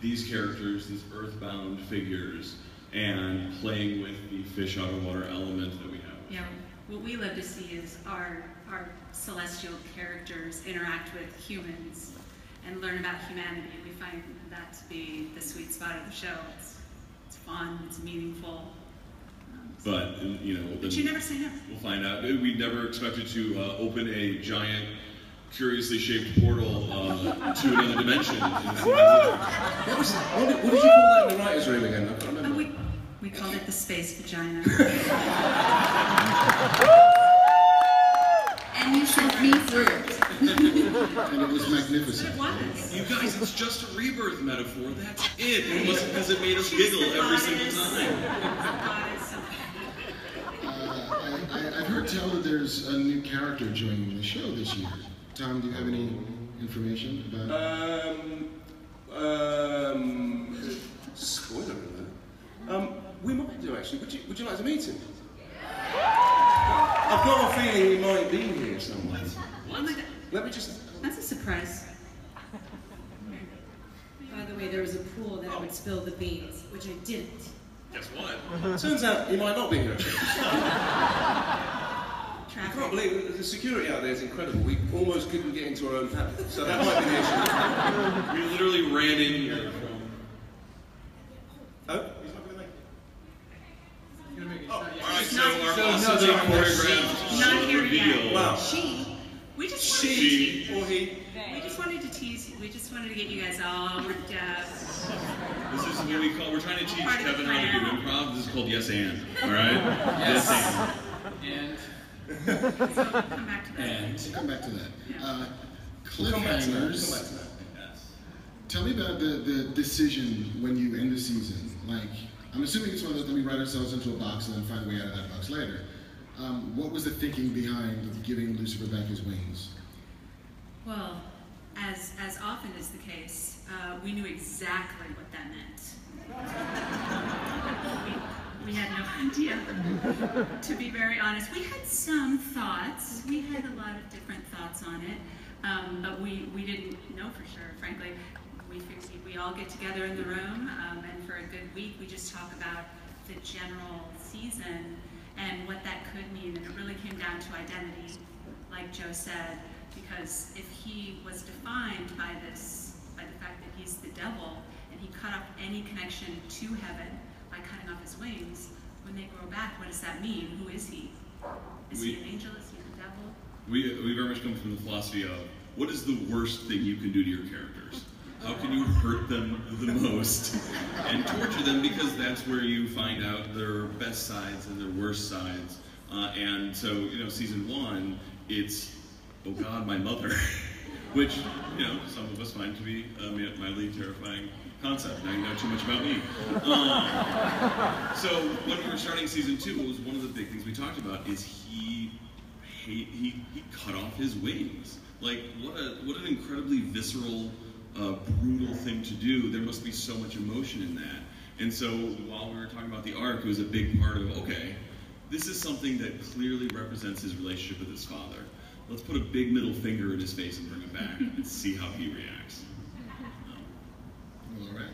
these characters, these earthbound figures, and playing with the fish out of water element that we have. Yeah, what we love to see is our celestial characters interact with humans and learn about humanity. We find that to be the sweet spot of the show. It's fun, it's meaningful. But, you know... But you never say no. We'll find out. We never expected to open a giant, curiously shaped portal to another dimension. What did you call that in the writer's room again? I can't remember. We called it the space vagina. And you sent me through it. And it was magnificent. It was. You guys, it's just a rebirth metaphor. That's it. It wasn't because it made us giggle every single time. I've heard tell that there's a new character joining the show this year. Tom, do you have any information about spoiler alert. We might do, actually. Would you like to meet him? I've got a feeling he might be here somewhere. Oh my God. Let me just... That's a surprise. By the way, there was a pool that would spill the beans, which I didn't. Guess what? Turns out he might not be here. I Traffic. can't believe it. The security out there is incredible. We almost couldn't get into our own family. So that might be the issue. We literally ran in here from... Oh? Alright, so our awesomely choreographed reveal. Wow. We just wanted to tease you. We just wanted to get you guys all worked up. This is what we call, we're trying to teach Kevin how to do improv. This is called yes and. Alright? Yes and. So come back to that. We'll come back to that. Yeah. Cliffhangers. Tell me about the decision when you end the season. Like, I'm assuming it's one of those that we write ourselves into a box and then find a way out of that box later. What was the thinking behind giving Lucifer back his wings? Well, as often is the case, we knew exactly what that meant. We had no idea. To be very honest, we had some thoughts. We had a lot of different thoughts on it, but we didn't know for sure, frankly. We all get together in the room, and for a good week, we just talk about the general season and what that could mean. And it really came down to identity, like Joe said, because if he was defined by the fact that he's the devil, and he cut off any connection to heaven by cutting off his wings, when they grow back, what does that mean? Who is he? Is he an angel? Is he the devil? We very much come from the philosophy of, what is the worst thing you can do to your characters? How can you hurt them the most and torture them, because that's where you find out their best sides and their worst sides. And so, you know, season 1, it's, oh God, my mother, which, you know, some of us find to be a mildly terrifying concept. Now you know too much about me. So when we were starting season 2, it was one of the big things we talked about is he cut off his wings. Like, what an incredibly visceral, brutal thing to do. There must be so much emotion in that. And so while we were talking about the arc, it was a big part of, okay, this is something that clearly represents his relationship with his father. Let's put a big middle finger in his face and bring him back and see how he reacts. All right.